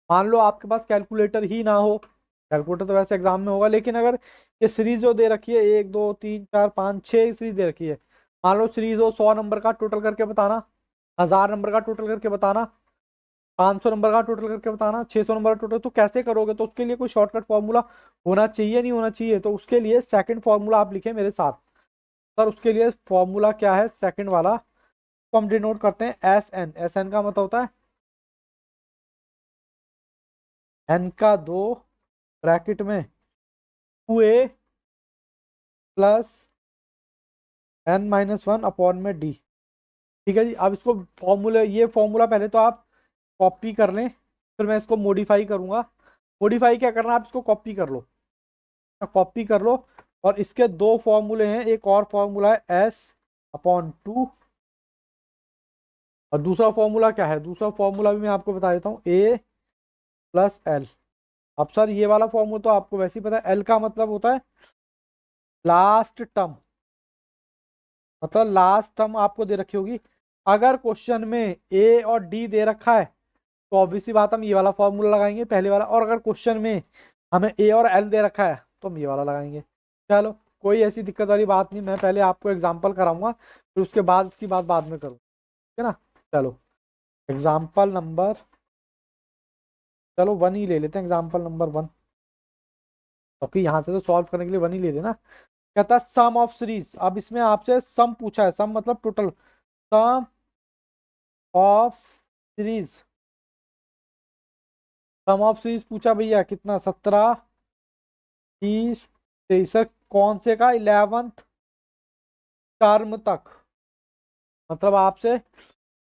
मान लो आपके पास कैलकुलेटर ही ना हो, कैलकुलेटर तो वैसे एग्जाम में होगा, लेकिन अगर ये सीरीज जो दे रखी है 1 2 3 4 5 6 सीरीज दे रखी है, मान लो सीरीज हो 100 नंबर का टोटल करके बताना, 1000 नंबर का टोटल करके बताना, 500 नंबर का टोटल करके बताना, 600 नंबर का टोटल, तो कैसे करोगे, तो उसके लिए कोई शॉर्टकट फॉर्मूला होना चाहिए नहीं होना चाहिए, तो उसके लिए सेकंड फॉर्मूला आप लिखे मेरे साथ। सर उसके लिए फॉर्मूला क्या है सेकंड वाला, तो हम डिनोट करते हैं एस एन, एस एन का मतलब होता है एन का 2 ब्रैकेट में 2a प्लस n - 1 अपॉन में डी। ठीक है जी। अब इसको फॉर्मूला, ये फॉर्मूला पहले तो आप कॉपी कर लें, फिर मैं इसको मॉडिफाई करूंगा। मॉडिफाई क्या करना, आप इसको कॉपी कर लो, कॉपी कर लो। और इसके दो फॉर्मूले हैं, एक और फॉर्मूला है S/2, और दूसरा फॉर्मूला क्या है, दूसरा फॉर्मूला भी मैं आपको बता देता हूँ, A+L। अब सर ये वाला फॉर्मूला तो आपको वैसे ही पता है, L का मतलब होता है लास्ट टर्म, मतलब लास्ट टर्म आपको दे रखी होगी। अगर क्वेश्चन में A और D दे रखा है तो ऑब्वियसली बात हम ये वाला फॉर्मूला लगाएंगे पहले वाला, और अगर क्वेश्चन में हमें A और L दे रखा है तो हम ये वाला लगाएंगे। चलो कोई ऐसी दिक्कत वाली बात नहीं, मैं पहले आपको एग्जांपल कराऊंगा, फिर उसके बाद इसकी बात बाद में करूँ, ठीक है ना। चलो एग्जाम्पल नंबर, चलो 1 ही ले लेते हैं, एग्जाम्पल नंबर 1, क्योंकि यहाँ से तो सॉल्व करने के लिए 1 ही ले देना। कहता है सम ऑफ सीरीज, अब इसमें आपसे सम पूछा है, सम मतलब total, sum of series, sum of series पूछा भैया कितना, 17, 30, 23, कौन से का, 11th टर्म तक, मतलब आपसे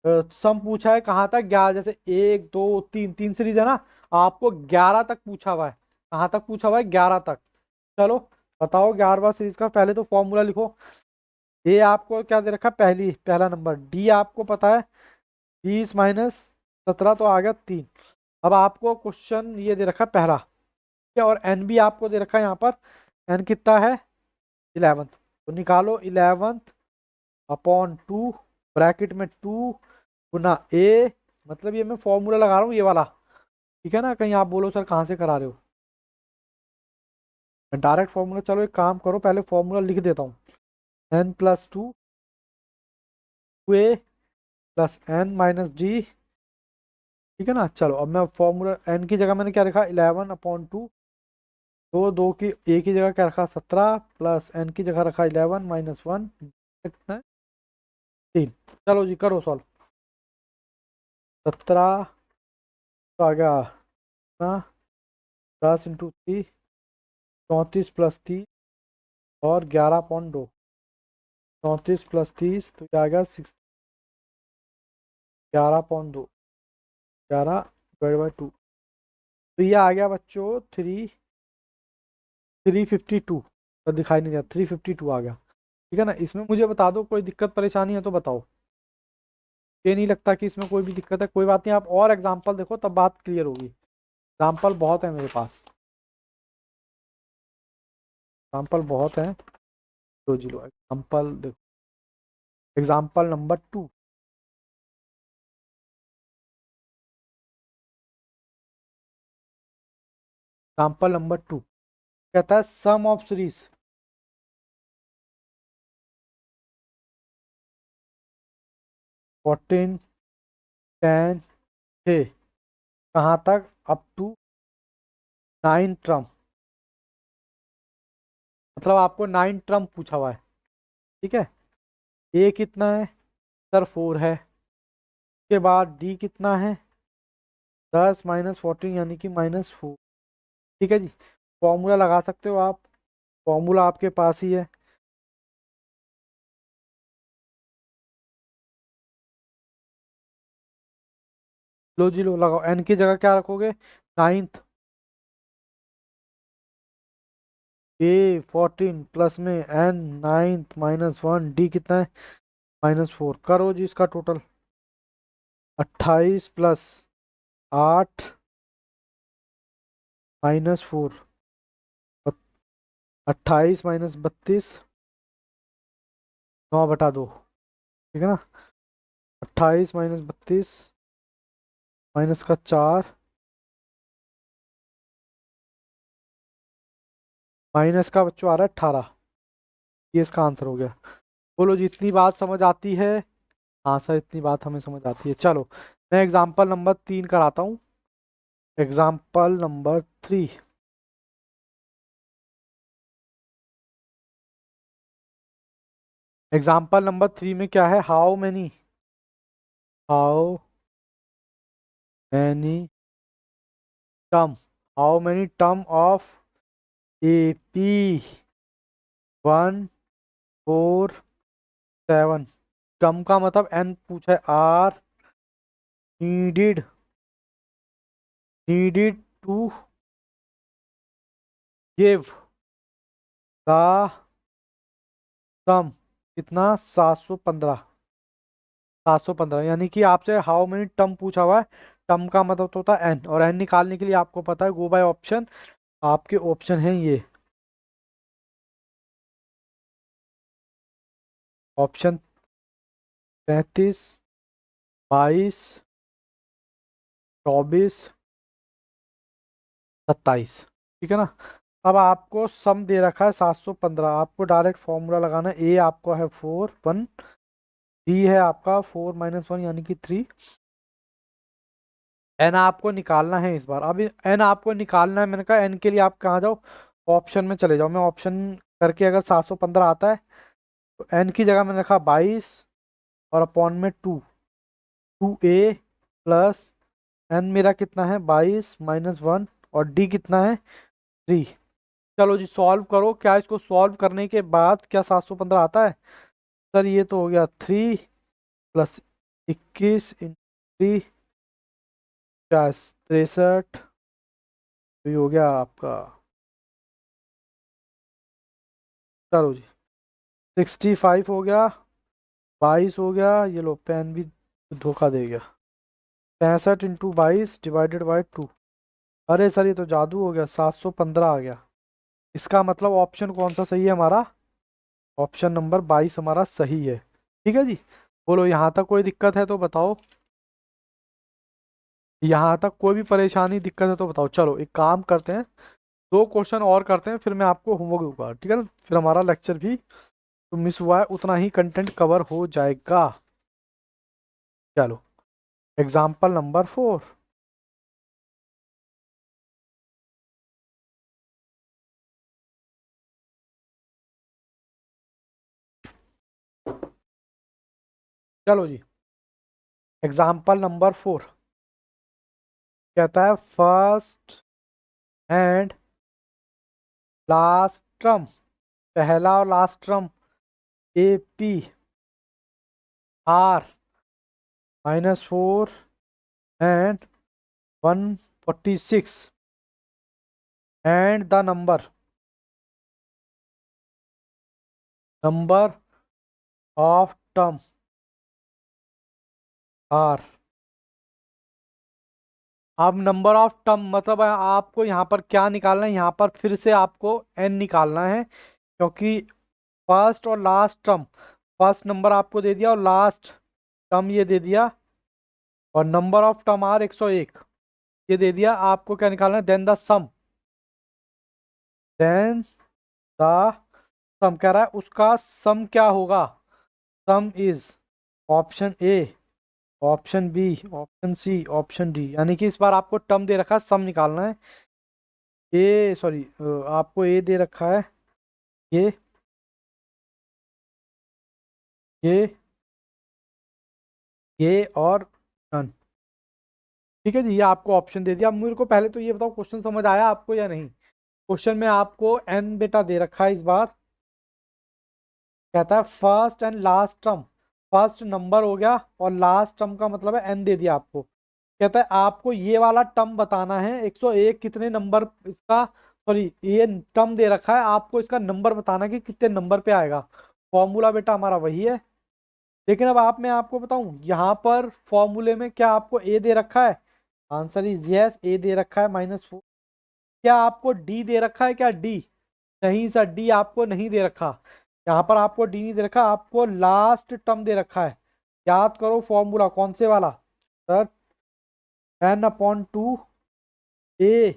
सम पूछा है कहाँ तक, 11, जैसे 1 2 3, 3 सीरीज है ना, आपको 11 तक पूछा हुआ है, कहाँ तक पूछा हुआ है, 11 तक। चलो बताओ 11वां सीरीज का, पहले तो फॉर्मूला लिखो। ये आपको क्या दे रखा है, पहला नंबर, डी आपको पता है 20 माइनस 17 तो आ गया 3। अब आपको क्वेश्चन ये दे रखा है पहला, ठीक है, और एन भी आपको दे रखा है यहाँ पर, एन कितना है 11th, तो निकालो 11/2, ब्रैकेट में 2 गुना ए, मतलब ये मैं फॉर्मूला लगा रहा हूँ ये वाला, ठीक है ना, कहीं आप बोलो सर कहाँ से करा रहे हो, मैं डायरेक्ट फॉर्मूला, चलो एक काम करो पहले फॉर्मूला लिख देता हूँ, n+2 a+n-d, ठीक है ना। चलो अब मैं फॉर्मूला, एन की जगह मैंने क्या रखा, 11/2, दो दो की ए की जगह क्या रखा 17, प्लस एन की जगह रखा 11 - 1, कितना है 3। चलो जी करो सॉल्व, 17 तो आ गया ना, 10 × 3, 34 + 30, और 11/2, 34 + 30 तो क्या आ गया 11/2, 11/2, तो ये आ गया बच्चों 352, तो दिखाई नहीं दिया, 352 आ गया, ठीक है ना। इसमें मुझे बता दो कोई दिक्कत परेशानी है तो बताओ, ये नहीं लगता कि इसमें कोई भी दिक्कत है, कोई बात नहीं, आप और एग्जाम्पल देखो तब बात क्लियर होगी, एग्जाम्पल बहुत है मेरे पास, एग्जाम्पल बहुत है, लो जी लो एग्जाम्पल देखो, एग्जाम्पल नंबर 2, एग्जाम्पल नंबर 2 कहता है सम ऑफ सीरीज, 14, 10 है, कहाँ तक, अप टू 9 टर्म, मतलब आपको 9 टर्म पूछा हुआ है, ठीक है। ए कितना है सर 4 है, उसके बाद डी कितना है 10 - 14 यानी कि -4, ठीक है जी। फॉर्मूला लगा सकते हो आप, फॉर्मूला आपके पास ही है, लो जी लो लगाओ, एन की जगह क्या रखोगे 9th, ए 14 प्लस में एन 9th -1, डी कितना है -4, करो जी इसका टोटल, 28 + 8 -4, 28 - 32, 9/2, ठीक है ना, 28 - 32 माइनस का 4, माइनस का बच्चों आ रहा है 18, ये इसका आंसर हो गया। बोलो जी इतनी बात समझ आती है, हाँ सर इतनी बात हमें समझ आती है। चलो मैं एग्जाम्पल नंबर 3 कराता हूँ, एग्जाम्पल नंबर 3, एग्जाम्पल नंबर 3 में क्या है, how many term, how many term of AP 147, term का मतलब n पूछा है, are needed needed to give the sum कितना 715 यानी कि आपसे हाउ मेनी टर्म पूछा हुआ है। टर्म का मतलब तो होता है एन, और एन निकालने के लिए आपको पता है गो बाय ऑप्शन। आपके ऑप्शन हैं ये, ऑप्शन 33, 22, 24, 27। ठीक है ना। अब आपको सम दे रखा है 715, आपको डायरेक्ट फॉर्मूला लगाना है। ए आपको है 4 1, डी है आपका 4 - 1 यानी कि 3। एन आपको निकालना है इस बार। अब एन आपको निकालना है, मैंने कहा एन के लिए आप कहाँ जाओ, ऑप्शन में चले जाओ। मैं ऑप्शन करके अगर 715 आता है तो एन की जगह मैंने रखा 22 और अपॉन में 2 ए प्लस एन मेरा कितना है 22 - 1 और डी कितना है 3। चलो जी सॉल्व करो। क्या इसको सॉल्व करने के बाद क्या 715 आता है? सर ये तो हो गया 3 + 21 × 3 63, तो ये हो गया आपका। चलो जी 65 हो गया, 22 हो गया, ये लो पेन भी धोखा दे गया। 65 × 22 / 2। अरे सर ये तो जादू हो गया, 715 आ गया। इसका मतलब ऑप्शन कौन सा सही है हमारा? ऑप्शन नंबर 22 हमारा सही है। ठीक है जी। बोलो यहाँ तक कोई दिक्कत है तो बताओ। यहाँ तक कोई भी परेशानी दिक्कत है तो बताओ। चलो एक काम करते हैं, 2 क्वेश्चन और करते हैं, फिर मैं आपको होमवर्क दूंगा। ठीक है ना, फिर हमारा लेक्चर भी तो मिस हुआ है उतना ही कंटेंट कवर हो जाएगा। चलो एग्जाम्पल नंबर 4। चलो जी एग्जाम्पल नंबर 4 कहता है फर्स्ट एंड लास्ट टर्म, पहला और last term A P are -4 and 146 and the number of term are. अब नंबर ऑफ टर्म मतलब आपको यहाँ पर क्या निकालना है, यहाँ पर फिर से आपको एन निकालना है, क्योंकि फर्स्ट और लास्ट टर्म, फर्स्ट नंबर आपको दे दिया और लास्ट टर्म ये दे दिया, और नंबर ऑफ टर्म आर 101 ये दे दिया। आपको क्या निकालना है? Then the sum, then the sum कह रहा है उसका सम क्या होगा। Sum is option A, option B, option C, option D. यानी कि इस बार आपको टर्म दे रखा है, सम निकालना है। ए सॉरी, आपको ए दे रखा है, ये ये ये और नन। ठीक है जी, ये आपको ऑप्शन दे दिया। अब मेरे को पहले तो ये बताओ क्वेश्चन समझ आया आपको या नहीं? क्वेश्चन में आपको एन बेटा दे रखा है इस बार। कहता है first and last term, first number हो गया और लास्ट टर्म का मतलब है एन दे दिया आपको। कहता है आपको ये वाला टर्म बताना है 101 कितने नंबर इसका, सॉरी ये टर्म दे रखा है, आपको इसका नंबर बताना है कि कितने नंबर पे आएगा। फॉर्मूला बेटा हमारा वही है। लेकिन अब मैं आपको बताऊं यहाँ पर फॉर्मूले में क्या आपको ए दे रखा है? आंसर इज यस, ए दे रखा है -4। क्या आपको डी दे रखा है? क्या डी? नहीं सर, डी आपको नहीं दे रखा। यहाँ पर आपको डी नहीं दे रखा, आपको लास्ट टर्म दे रखा है। याद करो फॉर्मूला कौन से वाला सर, n/2 ए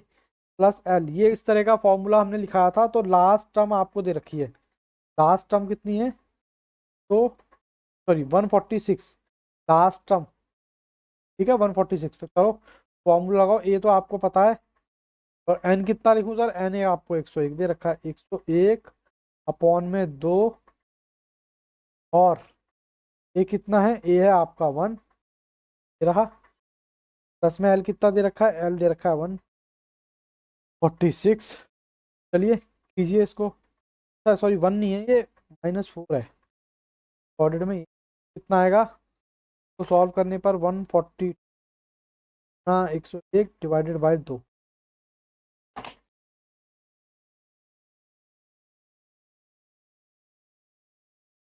प्लस एल, ये इस तरह का फॉर्मूला हमने लिखाया था। तो लास्ट टर्म आपको दे रखी है, लास्ट टर्म कितनी है तो, सॉरी 146 लास्ट टर्म। ठीक है 146। तो चलो फॉर्मूला लगाओ। ए तो आपको पता है, और एन कितना लिखूं सर? एन ए आपको 101 दे रखा है, 101 अपॉन में 2, और ए कितना है? ए है आपका 1 ये रहा, प्लस में एल कितना दे रखा है? एल दे रखा है 146। चलिए कीजिए इसको। सॉरी 1 नहीं है ये, -4 है। ऑर्डर में कितना आएगा? तो सॉल्व करने पर 140 हाँ 101 डिवाइडेड बाय 2।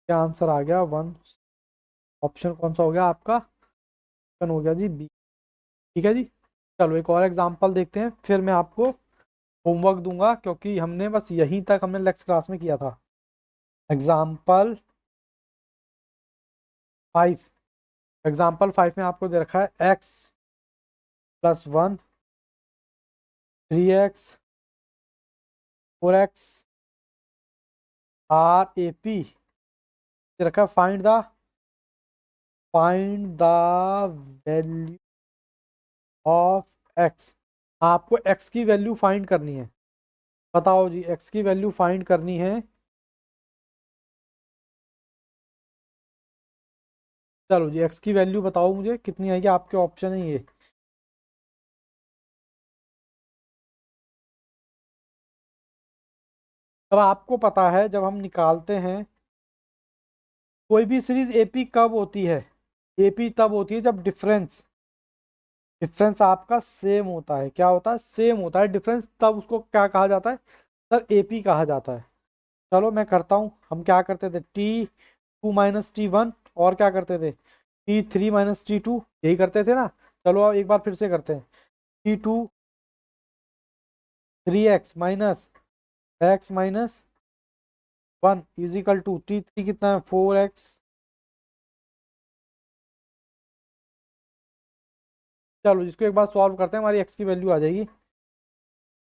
क्या आंसर आ गया? 1। ऑप्शन कौन सा हो गया आपका? ऑप्शन हो गया जी बी। ठीक है जी। चलो एक और एग्जांपल देखते हैं, फिर मैं आपको होमवर्क दूंगा, क्योंकि हमने बस यहीं तक हमने नेक्स्ट क्लास में किया था। एग्जाम्पल 5। एग्जाम्पल 5 में आपको दे रखा है x+1, 3x, 4x R A P दे रखा है। Find the value of x। आपको x की वैल्यू फाइंड करनी है। बताओ जी, x की वैल्यू फाइंड करनी है। चलो जी, x की वैल्यू बताओ मुझे कितनी आएगी। आपके ऑप्शन है ये। अब आपको पता है जब हम निकालते हैं कोई भी सीरीज एपी कब होती है? एपी तब होती है जब डिफरेंस डिफरेंस आपका सेम होता है। क्या होता है? सेम होता है डिफरेंस, तब उसको क्या कहा जाता है? सर एपी कहा जाता है। चलो मैं करता हूँ। हम क्या करते थे? T2 - T1, और क्या करते थे? T3 - T2, यही करते थे ना। चलो अब एक बार फिर से करते हैं। T2 3x - x - 1 is equal to T3 कितना है? 4x। चलो जिसको एक बार सॉल्व करते हैं, हमारी x की वैल्यू आ जाएगी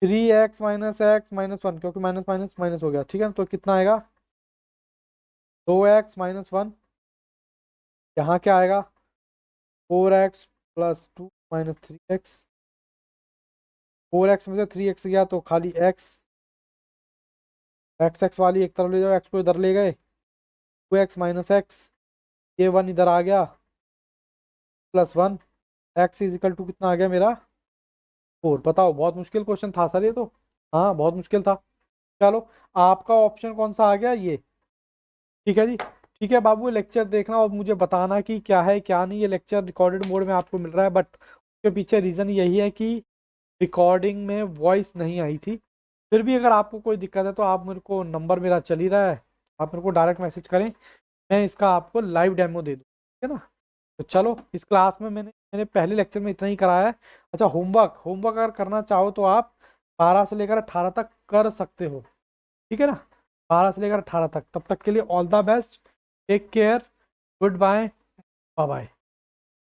3x - x - 1, क्योंकि माइनस माइनस माइनस हो गया। ठीक है, तो कितना आएगा? 2x - 1। यहाँ क्या आएगा? 4x + 2 - 3x। 4x में से 3x गया तो खाली x वाली एक तरफ ले जाओ, x को इधर ले गए। 2x - x, ये 1 इधर आ गया, +1। x = कितना आ गया मेरा? 4। बताओ, बहुत मुश्किल क्वेश्चन था सर ये तो। हाँ बहुत मुश्किल था। चलो आपका ऑप्शन कौन सा आ गया? ये। ठीक है जी। ठीक है बाबू, लेक्चर देखना और मुझे बताना कि क्या है क्या नहीं। ये लेक्चर रिकॉर्डेड मोड में आपको मिल रहा है, बट उसके पीछे रीज़न यही है कि रिकॉर्डिंग में वॉइस नहीं आई थी। फिर भी अगर आपको कोई दिक्कत है तो आप मेरे को, नंबर मेरा चल ही रहा है, आप मेरे को डायरेक्ट मैसेज करें, मैं इसका आपको लाइव डेमो दे दूँ। ठीक है ना। तो चलो इस क्लास में मैंने पहले लेक्चर में इतना ही कराया है। अच्छा, होमवर्क होमवर्क अगर करना चाहो तो आप 12 से लेकर 18 तक कर सकते हो। ठीक है ना। 12 से लेकर 18 तक। तब तक के लिए all the best, take care, good bye, bye bye.